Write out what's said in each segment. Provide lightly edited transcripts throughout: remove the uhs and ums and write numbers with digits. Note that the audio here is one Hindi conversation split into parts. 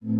गुड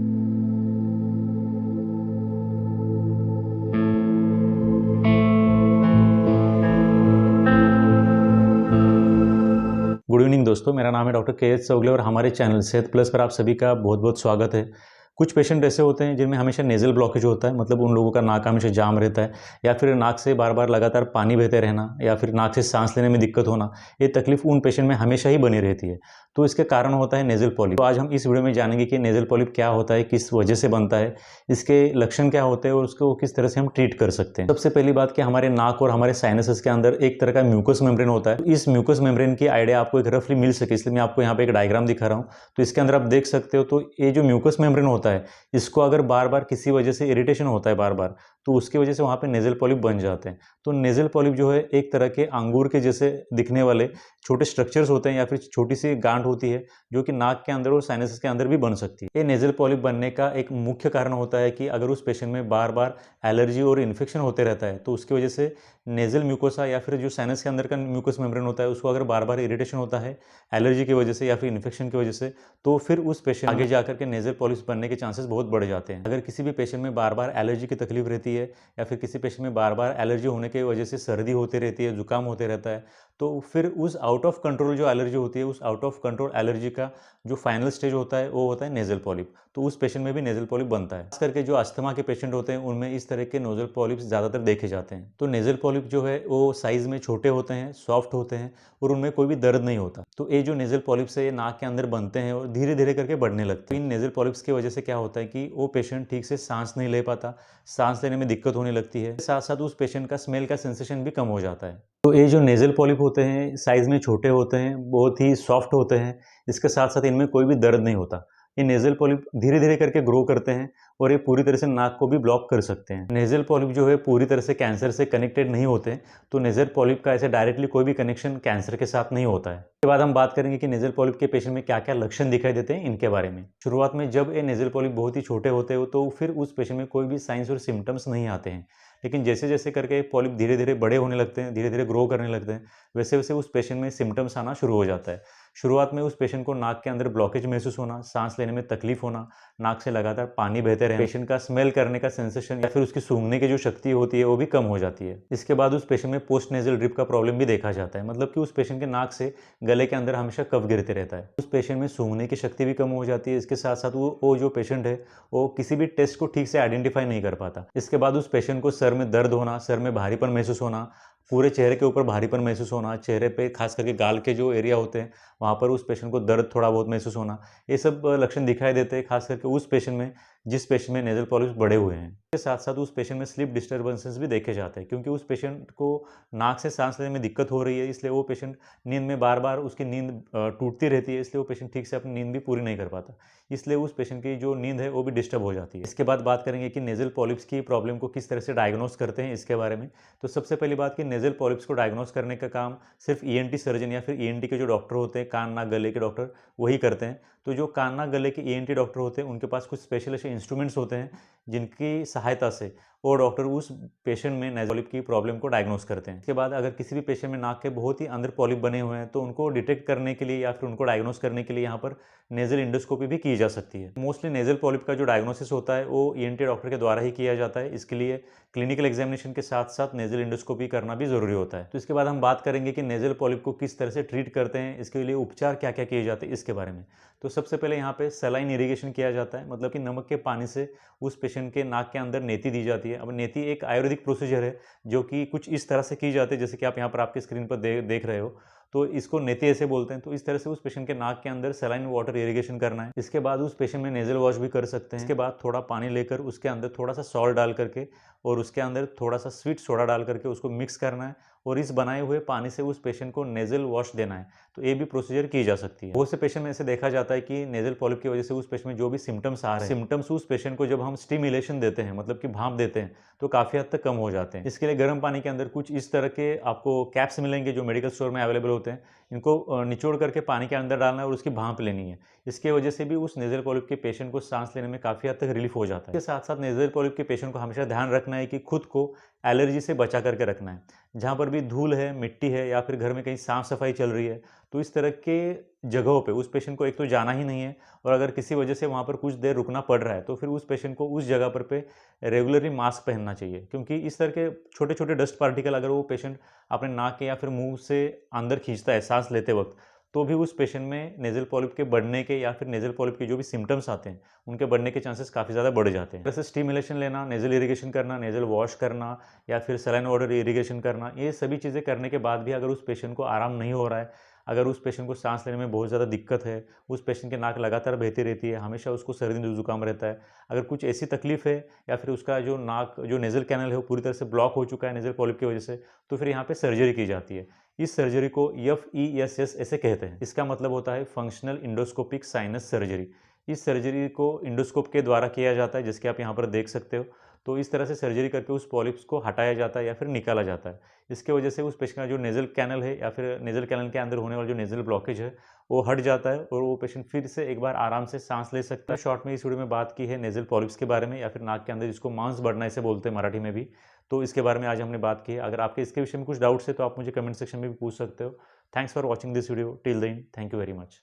इवनिंग दोस्तों, मेरा नाम है डॉक्टर के एच चौगले और हमारे चैनल सेहत प्लस पर आप सभी का बहुत बहुत स्वागत है। कुछ पेशेंट ऐसे होते हैं जिनमें हमेशा नेज़ल ब्लॉकेज होता है, मतलब उन लोगों का नाक हमेशा जाम रहता है या फिर नाक से बार बार लगातार पानी बहते रहना या फिर नाक से सांस लेने में दिक्कत होना। ये तकलीफ उन पेशेंट में हमेशा ही बनी रहती है, तो इसके कारण होता है नेज़ल पॉलिप। तो आज हम इस वीडियो में जानेंगे कि नेज़ल पॉलिप क्या होता है, किस वजह से बनता है, इसके लक्षण क्या होते हैं और उसको किस तरह से हम ट्रीट कर सकते हैं। सबसे पहली बात कि हमारे नाक और हमारे साइनसेस के अंदर एक तरह का म्यूकस मेम्ब्रेन होता है। इस म्यूकस मेम्ब्रेन की आइडिया आपको एक रफली मिल सके इसलिए मैं आपको यहाँ पे एक डायग्राम दिखा रहा हूँ। तो इसके अंदर आप देख सकते हो, तो ये जो म्यूकस मेम्ब्रेन होता है, इसको अगर बार बार किसी वजह से इरिटेशन होता है बार बार, तो उसकी वजह से वहाँ पे नेज़ल पॉलिप बन जाते हैं। तो नेज़ल पॉलिप जो है एक तरह के अंगूर के जैसे दिखने वाले छोटे स्ट्रक्चर्स होते हैं या फिर छोटी सी गांठ होती है जो कि नाक के अंदर और साइनसेस के अंदर भी बन सकती है। ये नेज़ल पॉलिप बनने का एक मुख्य कारण होता है कि अगर उस पेशेंट में बार बार एलर्जी और इन्फेक्शन होते रहता है, तो उसकी वजह से नेज़ल म्यूकोसा या फिर जो साइनस के अंदर का म्यूकस मेम्ब्रेन होता है उसको अगर बार बार इरिटेशन होता है एलर्जी की वजह से या फिर इन्फेक्शन की वजह से, तो फिर उस पेशेंट आगे जाकर के नेज़ल पॉलिप्स बनने के चांसेस बहुत बढ़ जाते हैं। अगर किसी भी पेशेंट में बार बार एलर्जी की तकलीफ रहती है या फिर किसी पेशेंट में बार बार एलर्जी होने की वजह से सर्दी होती रहती है, जुकाम होते रहता है, तो फिर उस आउट ऑफ कंट्रोल जो एलर्जी होती है, उस आउट ऑफ कंट्रोल एलर्जी का जो फाइनल स्टेज होता है वो होता है नेज़ल पॉलिप। तो उस पेशेंट में भी नेज़ल पॉलिप बनता है। खास करके जो अस्थमा के पेशेंट होते हैं उनमें इस तरह के नेज़ल पॉलिप्स ज़्यादातर देखे जाते हैं। तो नेज़ल पॉलिप जो है वो साइज में छोटे होते हैं, सॉफ्ट होते हैं और उनमें कोई भी दर्द नहीं होता। तो ये जो नेज़ल पॉलिप्स है ये नाक के अंदर बनते हैं और धीरे धीरे करके बढ़ने लगते हैं। इन नेज़ल पॉलिप्स की वजह से क्या होता है कि वो पेशेंट ठीक से सांस नहीं ले पाता, सांस लेने में दिक्कत होने लगती है, साथ साथ उस पेशेंट का स्मेल का सेंसेशन भी कम हो जाता है। तो ये जो नेज़ल पॉलिप होते हैं साइज में छोटे होते हैं, बहुत ही सॉफ्ट होते हैं, इसके साथ साथ इनमें कोई भी दर्द नहीं होता। ये नेज़ल पॉलिप धीरे धीरे करके ग्रो करते हैं और ये पूरी तरह से नाक को भी ब्लॉक कर सकते हैं। नेज़ल पॉलिप जो है पूरी तरह से कैंसर से कनेक्टेड नहीं होते, तो नेज़ल पॉलिप का ऐसे डायरेक्टली कोई भी कनेक्शन कैंसर के साथ नहीं होता है। इसके बाद हम बात करेंगे कि नेज़ल पॉलिप के पेशेंट में क्या क्या लक्षण दिखाई देते हैं इनके बारे में। शुरुआत में जब ये नेज़ल पॉलिप बहुत ही छोटे होते हो तो फिर उस पेशेंट में कोई भी साइंस और सिम्टम्स नहीं आते हैं, लेकिन जैसे जैसे करके पॉलिप धीरे धीरे बड़े होने लगते हैं, धीरे धीरे ग्रो करने लगते हैं, वैसे वैसे उस पेशेंट में सिम्टम्स आना शुरू हो जाता है। शुरुआत में उस पेशेंट को नाक के अंदर ब्लॉकेज महसूस होना, सांस लेने में तकलीफ होना, नाक से लगातार पानी बहते रहना, पेशेंट का स्मेल करने का सेंसेशन या फिर उसकी सूंघने की जो शक्ति होती है वो भी कम हो जाती है। इसके बाद उस पेशेंट में पोस्ट नेजल ड्रिप का प्रॉब्लम भी देखा जाता है, मतलब कि उस पेशेंट के नाक से गले के अंदर हमेशा कफ गिरते रहता है। उस पेशेंट में सूंघने की शक्ति भी कम हो जाती है। इसके साथ साथ वो जो पेशेंट है वो किसी भी टेस्ट को ठीक से आइडेंटिफाई नहीं कर पाता। इसके बाद उस पेशेंट को सर में दर्द होना, सर में भारीपन महसूस होना, पूरे चेहरे के ऊपर भारीपन महसूस होना, चेहरे पे खास करके गाल के जो एरिया होते हैं वहाँ पर उस पेशेंट को दर्द थोड़ा बहुत महसूस होना, ये सब लक्षण दिखाई देते हैं खास करके उस पेशेंट में जिस पेशेंट में नेज़ल पॉलिप्स बढ़े हुए हैं। इसके साथ साथ उस पेशेंट में स्लीप डिस्टर्बेंसेस भी देखे जाते हैं, क्योंकि उस पेशेंट को नाक से सांस लेने में दिक्कत हो रही है, इसलिए वो पेशेंट नींद में बार बार उसकी नींद टूटती रहती है, इसलिए वो पेशेंट ठीक से अपनी नींद भी पूरी नहीं कर पाता, इसलिए उस पेशेंट की जो नींद है वो भी डिस्टर्ब हो जाती है। इसके बाद बात करेंगे कि नेज़ल पॉलिप्स की प्रॉब्लम को किस तरह से डायग्नोस करते हैं इसके बारे में। तो सबसे पहली बात कि नेज़ल पॉलिप्स को डायग्नोस करने का काम सिर्फ ईएनटी सर्जन या फिर ईएनटी के जो डॉक्टर होते हैं, कान नाक गले के डॉक्टर, वही करते हैं। तो जो कान नाक गले के ईएनटी डॉक्टर होते हैं उनके पास कुछ स्पेशल ऐसे इंस्ट्रूमेंट्स होते हैं जिनकी सहायता से वो डॉक्टर उस पेशेंट में नेज़ल पॉलिप की प्रॉब्लम को डायग्नोस करते हैं। इसके बाद अगर किसी भी पेशेंट में नाक के बहुत ही अंदर पॉलिप बने हुए हैं तो उनको डिटेक्ट करने के लिए या फिर उनको डायग्नोस करने के लिए यहाँ पर नेज़ल इंडोस्कोपी भी की जा सकती है। मोस्टली नेज़ल पॉलिप का जो डायग्नोसिस होता है वो ईएनटी डॉक्टर के द्वारा ही किया जाता है। इसके लिए क्लिनिकल एग्जामिनेशन के साथ साथ नेज़ल इंडोस्कोपी करना भी ज़रूरी होता है। तो इसके बाद हम बात करेंगे कि नेज़ल पॉलिप को किस तरह से ट्रीट करते हैं, इसके लिए उपचार क्या क्या किए जाते हैं इसके बारे में। तो सबसे पहले यहाँ पे सलाइन इरिगेशन किया जाता है, मतलब कि नमक के पानी से उस पेशेंट के नाक के अंदर नेती दी जाती है। अब नेती एक आयुर्वेदिक प्रोसीजर है जो कि कुछ इस तरह से की जाती है जैसे कि आप यहाँ पर आपके स्क्रीन पर देख रहे हो, तो इसको नेती ऐसे बोलते हैं। तो इस तरह से उस पेशेंट के नाक के अंदर सलाइन वाटर इरिगेशन करना है। इसके बाद उस पेशेंट में नेजल वॉश भी कर सकते हैं। इसके बाद थोड़ा पानी लेकर उसके अंदर थोड़ा सा सॉल्ट डाल करके और उसके अंदर थोड़ा सा स्वीट सोडा डाल करके उसको मिक्स करना है और इस बनाए हुए पानी से उस पेशेंट को नेजल वॉश देना है। तो ये भी प्रोसीजर की जा सकती है। बहुत से पेशेंट में ऐसे देखा जाता है कि नेजल पॉलिप की वजह से उस पेशेंट में जो भी सिम्टम्स आ रहे हैं, सिम्टम्स उस पेशेंट को जब हम स्टिमुलेशन देते हैं, मतलब कि भाप देते हैं, तो काफ़ी हद तक कम हो जाते हैं। इसके लिए गर्म पानी के अंदर कुछ इस तरह के आपको कैप्स मिलेंगे जो मेडिकल स्टोर में अवेलेबल होते हैं। इनको निचोड़ करके पानी के अंदर डालना है और उसकी भाप लेनी है। इसके वजह से भी उस नेजल पॉलिप के पेशेंट को सांस लेने में काफ़ी हद तक रिलीफ हो जाता है। इसके साथ साथ नेजल पॉलिप के पेशेंट को हमेशा ध्यान रखना है कि खुद को एलर्जी से बचा करके रखना है। जहाँ पर भी धूल है, मिट्टी है या फिर घर में कहीं साफ सफाई चल रही है, तो इस तरह के जगहों पे उस पेशेंट को एक तो जाना ही नहीं है, और अगर किसी वजह से वहाँ पर कुछ देर रुकना पड़ रहा है तो फिर उस पेशेंट को उस जगह पर पे रेगुलरली मास्क पहनना चाहिए, क्योंकि इस तरह के छोटे छोटे डस्ट पार्टिकल अगर वो पेशेंट अपने नाक के या फिर मुंह से अंदर खींचता है सांस लेते वक्त, तो भी उस पेशेंट में नेज़ल पॉलिप के बढ़ने के या फिर नेज़ल पॉलिप के जो भी सिम्टम्स आते हैं उनके बढ़ने के चांसेस काफ़ी ज़्यादा बढ़ जाते हैं। जैसे स्टिमुलेशन लेना, नेज़ल इरिगेशन करना, नेज़ल वॉश करना या फिर सलाइन वाटर इरिगेशन करना, ये सभी चीज़ें करने के बाद भी अगर उस पेशेंट को आराम नहीं हो रहा है, अगर उस पेशेंट को सांस लेने में बहुत ज़्यादा दिक्कत है, उस पेशेंट की नाक लगातार बहती रहती है, हमेशा उसको सर्दी जुकाम रहता है, अगर कुछ ऐसी तकलीफ है या फिर उसका जो नाक जो नेज़ल कैनल है वो पूरी तरह से ब्लॉक हो चुका है नेज़ल पॉलिप की वजह से, तो फिर यहाँ पे सर्जरी की जाती है। इस सर्जरी को FESS ऐसे कहते हैं। इसका मतलब होता है फंक्शनल इंडोस्कोपिक साइनस सर्जरी। इस सर्जरी को इंडोस्कोप के द्वारा किया जाता है, जिसके आप यहाँ पर देख सकते हो। तो इस तरह से सर्जरी करके उस पॉलिप्स को हटाया जाता है या फिर निकाला जाता है। इसके वजह से उस पेशेंट का जो नेज़ल कैनल है या फिर नेज़ल कैनल के अंदर होने वाला जो नेज़ल ब्लॉकेज है वो हट जाता है और वो पेशेंट फिर से एक बार आराम से सांस ले सकता है। शॉर्ट में इस वीडियो में बात की है नेज़ल पॉलिप्स के बारे में या फिर नाक के अंदर जिसको मांस बढ़ना इसे बोलते हैं मराठी में भी। तो इसके बारे में आज हमने बात की है। अगर आपके इसके विषय में कुछ डाउट्स है तो आप मुझे कमेंट सेक्शन में भी पूछ सकते हो। Thanks for watching this video till then, thank you very much.